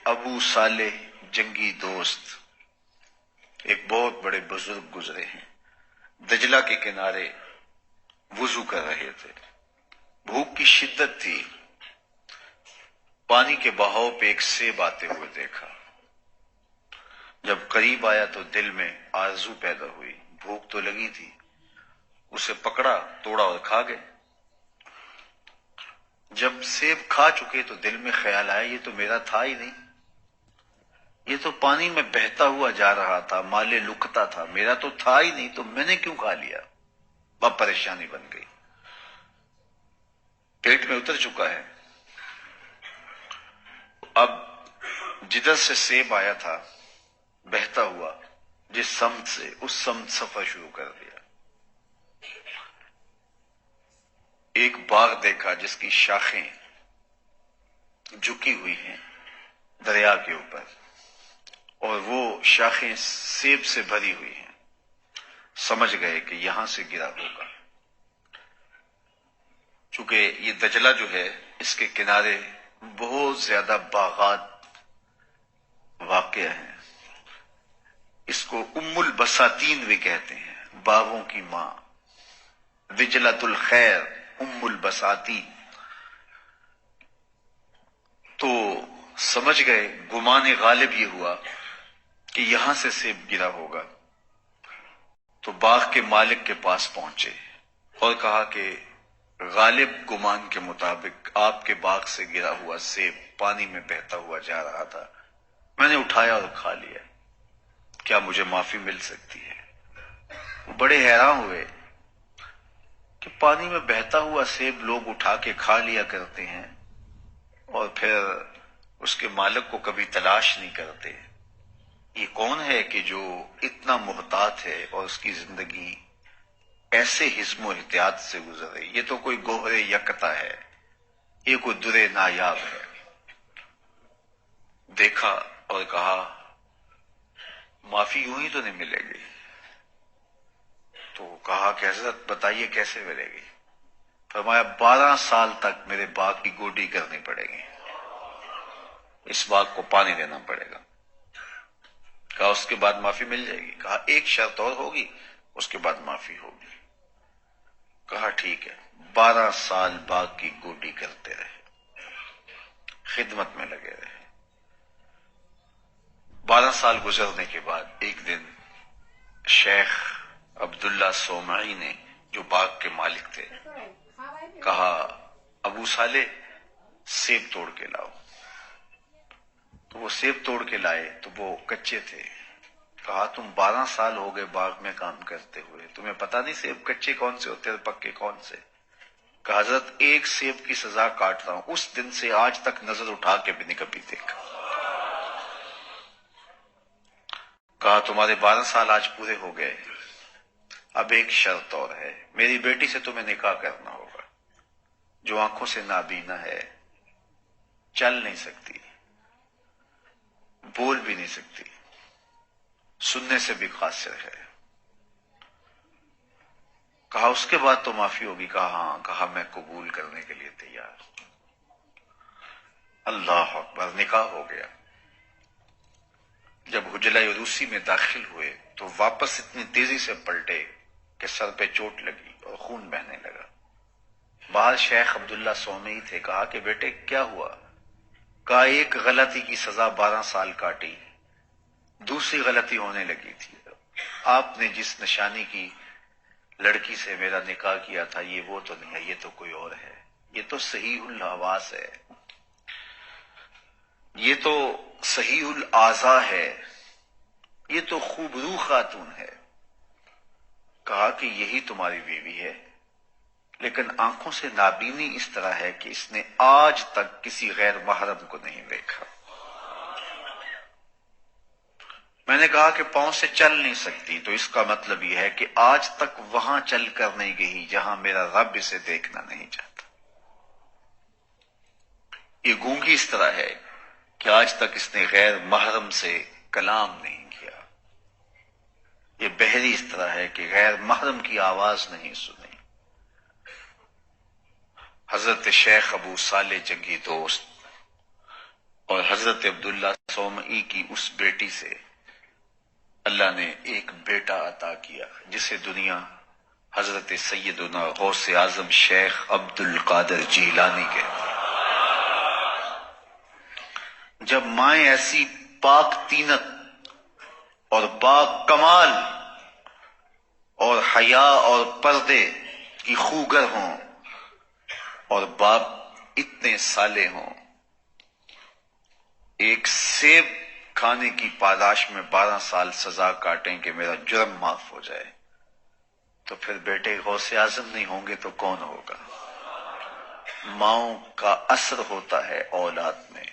ابو صالح جنگی دوست ایک بہت بڑے بزرگ گزرے ہیں، دجلہ کے کنارے وضو کر رہے تھے، بھوک کی شدت تھی، پانی کے بہاؤ پہ ایک سیب آتے ہوئے دیکھا، جب قریب آیا تو دل میں آرزو پیدا ہوئی، بھوک تو لگی تھی، اسے پکڑا، توڑا اور کھا گئے۔ جب سیب کھا چکے تو دل میں خیال آیا یہ تو میرا تھا ہی نہیں، یہ تو پانی میں بہتا ہوا جا رہا تھا، مالے لکھتا تھا، میرا تو تھا ہی نہیں، تو میں نے کیوں کھا لیا؟ اب پریشانی بن گئی، پیٹ میں اتر چکا ہے۔ اب جدھر سے سیب آیا تھا بہتا ہوا، جس سمت سے، اس سمت سفر شروع کر دیا۔ ایک باغ دیکھا جس کی شاخیں جھکی ہوئی ہیں دریا کے اوپر، اور وہ شاخیں سیب سے بھری ہوئی ہیں، سمجھ گئے کہ یہاں سے گرا ہوگا۔ چونکہ یہ دجلہ جو ہے اس کے کنارے بہت زیادہ باغات واقع ہیں، اس کو ام البساتین بھی کہتے ہیں، باغوں کی ماں، دجلۃ الخیر، ام البساتین۔ تو سمجھ گئے، گمان غالب یہ ہوا کہ یہاں سے سیب گرا ہوگا، تو باغ کے مالک کے پاس پہنچے اور کہا کہ غالب گمان کے مطابق آپ کے باغ سے گرا ہوا سیب پانی میں بہتا ہوا جا رہا تھا، میں نے اٹھایا اور کھا لیا، کیا مجھے معافی مل سکتی ہے؟ وہ بڑے حیران ہوئے کہ پانی میں بہتا ہوا سیب لوگ اٹھا کے کھا لیا کرتے ہیں اور پھر اس کے مالک کو کبھی تلاش نہیں کرتے۔ یہ کون ہے کہ جو اتنا محتاط ہے اور اس کی زندگی ایسے حزم و احتیاط سے گزر رہی؟ یہ تو کوئی گوہر یکتا ہے، یہ کوئی در نایاب ہے۔ دیکھا اور کہا معافی یوں ہی تو نہیں ملے گی؟ تو کہا کہ حضرت بتائیے کیسے ملے گی؟ فرمایا 12 سال تک میرے باغ کی گوڈی کرنی پڑے گی، اس باغ کو پانی دینا پڑے گا۔ کہا اس کے بعد معافی مل جائے گی؟ کہا ایک شرط اور ہوگی، اس کے بعد معافی ہوگی۔ کہا ٹھیک ہے۔ 12 سال باغ کی گوڈی کرتے رہے، خدمت میں لگے رہے۔ 12 سال گزرنے کے بعد ایک دن شیخ عبداللہ صومعی نے، جو باغ کے مالک تھے، کہا ابو صالح سیب توڑ کے لاؤ۔ تو وہ سیب توڑ کے لائے تو وہ کچے تھے۔ کہا تم 12 سال ہو گئے باغ میں کام کرتے ہوئے، تمہیں پتہ نہیں سیب کچے کون سے ہوتے اور پکے کون سے؟ کہا حضرت ایک سیب کی سزا کاٹ رہا ہوں، اس دن سے آج تک نظر اٹھا کے بھی نہیں کبھی دیکھا۔ کہا تمہارے 12 سال آج پورے ہو گئے، اب ایک شرط اور ہے، میری بیٹی سے تمہیں نکاح کرنا ہوگا، جو آنکھوں سے نابینا ہے، چل نہیں سکتی، بول بھی نہیں سکتی، سننے سے بھی قاصر ہے۔ کہا اس کے بعد تو معافی ہوگی؟ کہا ہاں۔ کہا میں قبول کرنے کے لیے تیار۔ اللہ اکبر، نکاح ہو گیا۔ جب حجلہ عروسی میں داخل ہوئے تو واپس اتنی تیزی سے پلٹے کہ سر پہ چوٹ لگی اور خون بہنے لگا۔ باہر شیخ عبداللہ صومعی تھے۔ کہا کہ بیٹے کیا ہوا؟ کہا ایک غلطی کی سزا 12 سال کاٹی، دوسری غلطی ہونے لگی تھی، آپ نے جس نشانی کی لڑکی سے میرا نکاح کیا تھا یہ وہ تو نہیں ہے، یہ تو کوئی اور ہے، یہ تو صحیح الحواس ہے، یہ تو صحیح الاعضاء ہے، یہ تو خوبرو خاتون ہے۔ کہا کہ یہی تمہاری بیوی ہے، لیکن آنکھوں سے نابینی اس طرح ہے کہ اس نے آج تک کسی غیر محرم کو نہیں دیکھا۔ میں نے کہا کہ پاؤں سے چل نہیں سکتی، تو اس کا مطلب یہ ہے کہ آج تک وہاں چل کر نہیں گئی جہاں میرا رب اسے دیکھنا نہیں چاہتا۔ یہ گونگی اس طرح ہے کہ آج تک اس نے غیر محرم سے کلام نہیں کیا۔ یہ بہری اس طرح ہے کہ غیر محرم کی آواز نہیں سنی۔ حضرت شیخ ابو صالح جنگی دوست اور حضرت عبداللہ سومعی کی اس بیٹی سے اللہ نے ایک بیٹا عطا کیا جسے دنیا حضرت سیدنا غوث اعظم شیخ عبد القادر جیلانی کے۔ جب مائیں ایسی پاک تینت اور پاک کمال اور حیا اور پردے کی خوگر ہوں اور باپ اتنے صالح ہوں، ایک سیب کھانے کی پاداش میں 12 سال سزا کاٹیں کہ میرا جرم معاف ہو جائے، تو پھر بیٹے غوث اعظم نہیں ہوں گے تو کون ہوگا؟ ماؤں کا اثر ہوتا ہے اولاد میں،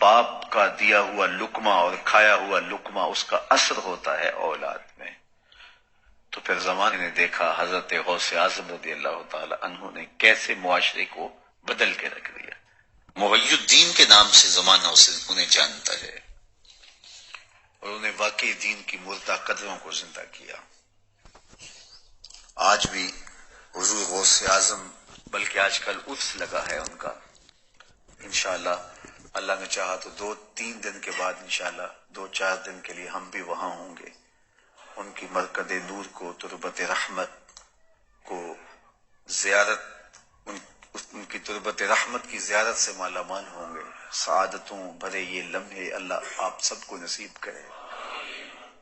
باپ کا دیا ہوا لقمہ اور کھایا ہوا لقمہ اس کا اثر ہوتا ہے اولاد میں۔ تو پھر زمانے نے دیکھا حضرت غوث اعظم رضی اللہ تعالی عنہ نے کیسے معاشرے کو بدل کے رکھ دیا۔ محی الدین کے نام سے زمانہ انہیں جانتا ہے، اور انہیں واقعی دین کی مردہ قدروں کو زندہ کیا۔ آج بھی حضور غوث اعظم، بلکہ آج کل عرس لگا ہے ان کا، انشاءاللہ اللہ نے چاہا تو 2-3 دن کے بعد انشاءاللہ 2-4 دن کے لیے ہم بھی وہاں ہوں گے، ان کی مرکز نور کو، تربت رحمت کو زیارت، ان کی تربت رحمت کی زیارت سے مالا مال ہوں گے۔ سعادتوں بھرے یہ لمحے اللہ آپ سب کو نصیب کرے۔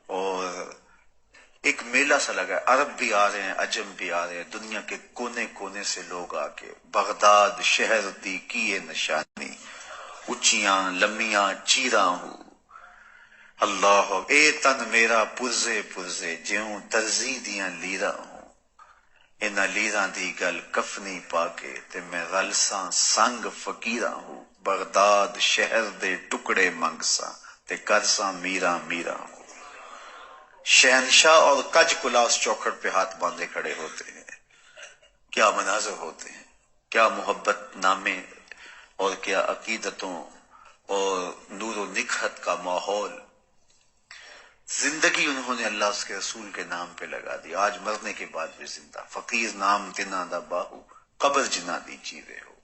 اور ایک میلہ سا لگا ہے، عرب بھی آ رہے ہیں، عجم بھی آ رہے ہیں، دنیا کے کونے کونے سے لوگ آ کے بغداد شہر دی کیے نشانی، اونچیاں لمیاں چیراں ہوں، اللہ اے تن میرا پرزے پرزے جیوں درزی دیاں لیراں ہوں، انہاں لیراں دی گل کفنی پا کے تے میں رلساں سنگ فقیراں ہوں، بغداد شہر دے ٹکڑے منگساں تے کرساں میراں میراں ہوں۔ شہنشاہ اور کج کلا اس چوکھٹ پہ ہاتھ باندھے کھڑے ہوتے ہیں، کیا مناظر ہوتے ہیں، کیا محبت نامے اور کیا عقیدتوں اور نور و نکہت کا ماحول۔ زندگی انہوں نے اللہ اس کے رسول کے نام پہ لگا دی، آج مرنے کے بعد بھی زندہ۔ فقیر نام تنا دا باہو قبر جنا دی چیزیں ہو۔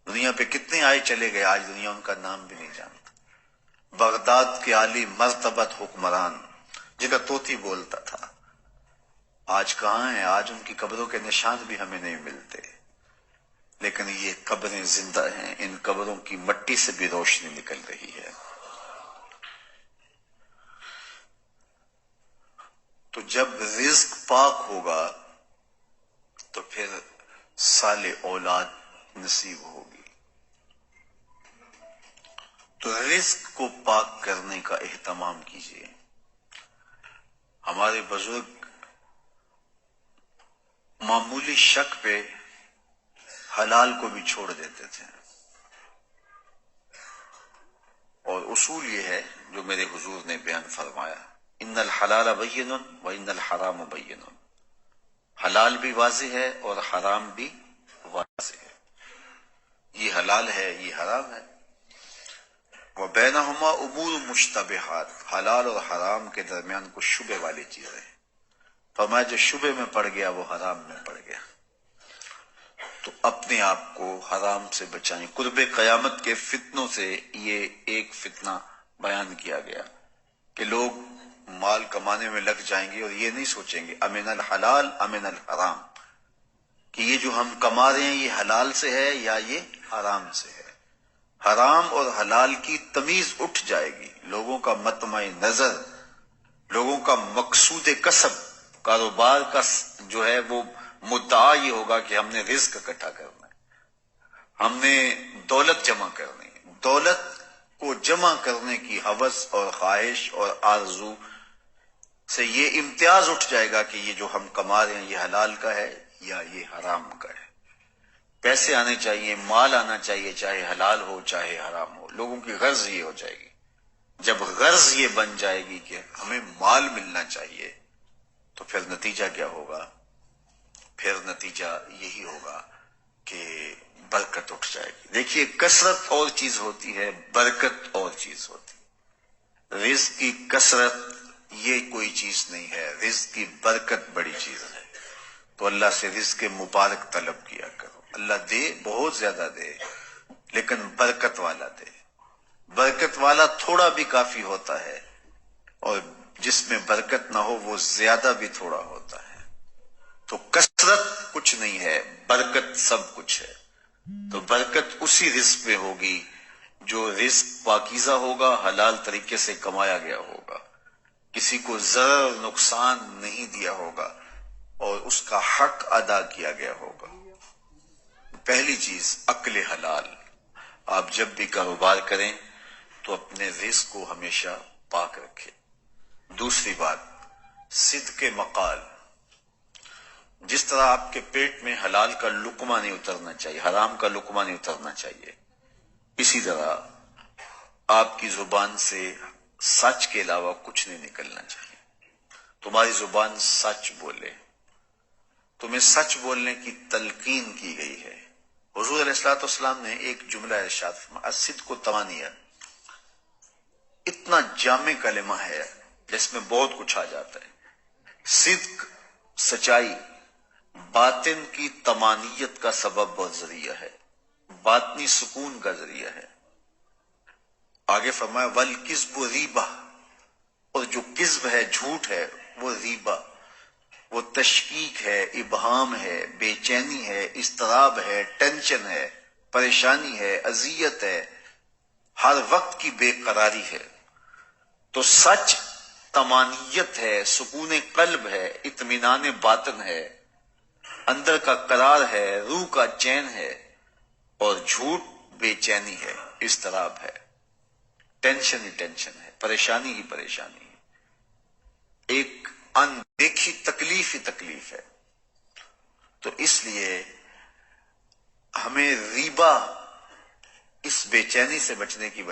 دنیا پہ کتنے آئے چلے گئے، آج دنیا ان کا نام بھی نہیں جانتا۔ بغداد کے عالی مرتبت حکمران جن کا طوطی بولتا تھا، آج کہاں ہیں؟ آج ان کی قبروں کے نشان بھی ہمیں نہیں ملتے، لیکن یہ قبریں زندہ ہیں، ان قبروں کی مٹی سے بھی روشنی نکل رہی ہے۔ تو جب رزق پاک ہوگا تو پھر صالح اولاد نصیب ہوگی۔ تو رزق کو پاک کرنے کا اہتمام کیجیے۔ ہمارے بزرگ معمولی شک پہ حلال کو بھی چھوڑ دیتے تھے، اور اصول یہ ہے جو میرے حضور نے بیان فرمایا، ان الحلال بین و ان الحرام بین، حلال بھی واضح ہے اور حرام بھی واضح ہے، یہ حلال ہے یہ حرام ہے، وبینہما امور مشتبہات، حلال اور حرام کے درمیان کچھ شبہ والی چیزیں ہیں، فرمایا جو شبہ میں پڑ گیا وہ حرام میں پڑ گیا، تو اپنے آپ کو حرام سے بچائیں۔ قرب قیامت کے فتنوں سے یہ ایک فتنہ بیان کیا گیا کہ لوگ مال کمانے میں لگ جائیں گے اور یہ نہیں سوچیں گے امن الحلال امن الحرام، کہ یہ جو ہم کما رہے ہیں یہ حلال سے ہے یا یہ حرام سے ہے۔ حرام اور حلال کی تمیز اٹھ جائے گی، لوگوں کا مطمع نظر، لوگوں کا مقصود کسب، کاروبار کا جو ہے وہ مدعا یہ ہوگا کہ ہم نے رزق اکٹھا کرنا ہے، ہم نے دولت جمع کرنی ہے۔ دولت کو جمع کرنے کی ہوس اور خواہش اور آرزو سے یہ امتیاز اٹھ جائے گا کہ یہ جو ہم کما رہے ہیں یہ حلال کا ہے یا یہ حرام کا ہے۔ پیسے آنے چاہیے، مال آنا چاہیے، چاہے حلال ہو چاہے حرام ہو، لوگوں کی غرض یہ ہو جائے گی۔ جب غرض یہ بن جائے گی کہ ہمیں مال ملنا چاہیے تو پھر نتیجہ کیا ہوگا؟ پھر نتیجہ یہی ہوگا کہ برکت اٹھ جائے گی۔ دیکھیے کثرت اور چیز ہوتی ہے، برکت اور چیز ہوتی ہے۔ رزق کی کثرت یہ کوئی چیز نہیں ہے، رزق کی برکت بڑی چیز ہے۔ تو اللہ سے رزق مبارک طلب کیا کرو، اللہ دے، بہت زیادہ دے، لیکن برکت والا دے۔ برکت والا تھوڑا بھی کافی ہوتا ہے، اور جس میں برکت نہ ہو وہ زیادہ بھی تھوڑا ہوتا ہے۔ تو کثرت کچھ نہیں ہے، برکت سب کچھ ہے۔ تو برکت اسی رزق میں ہوگی جو رزق پاکیزہ ہوگا، حلال طریقے سے کمایا گیا ہوگا، کسی کو ضرر نقصان نہیں دیا ہوگا، اور اس کا حق ادا کیا گیا ہوگا۔ پہلی چیز عقل حلال۔ آپ جب بھی کاروبار کریں تو اپنے رزق کو ہمیشہ پاک رکھیں۔ دوسری بات، صدق مقال۔ جس طرح آپ کے پیٹ میں حلال کا لقمہ نہیں اترنا چاہیے، حرام کا لقمہ نہیں اترنا چاہیے، اسی طرح آپ کی زبان سے سچ کے علاوہ کچھ نہیں نکلنا چاہیے۔ تمہاری زبان سچ بولے، تمہیں سچ بولنے کی تلقین کی گئی ہے۔ حضور علیہ الصلوۃ والسلام نے ایک جملہ ارشاد فرمایا، الصدق تمانیہ، اتنا جامع کلمہ ہے جس میں بہت کچھ آ جاتا ہے۔ صدق، سچائی، باطن کی طمانیت کا سبب اور ذریعہ ہے، باطنی سکون کا ذریعہ ہے۔ آگے فرمایا والکذب ریبہ، اور جو کذب ہے، جھوٹ ہے، وہ ریبہ، وہ تشکیک ہے، ابہام ہے، بے چینی ہے، اضطراب ہے، ٹینشن ہے، پریشانی ہے، اذیت ہے، ہر وقت کی بے قراری ہے۔ تو سچ طمانیت ہے، سکون قلب ہے، اطمینان باطن ہے، اندر کا قرار ہے، روح کا چین ہے، اور جھوٹ بے چینی ہے، اضطراب ہے، ٹینشن ہی ٹینشن ہے، پریشانی ہی پریشانی ہے، ایک اندیکھی تکلیف ہی تکلیف ہے۔ تو اس لیے ہمیں ریبہ، اس بے چینی سے بچنے کی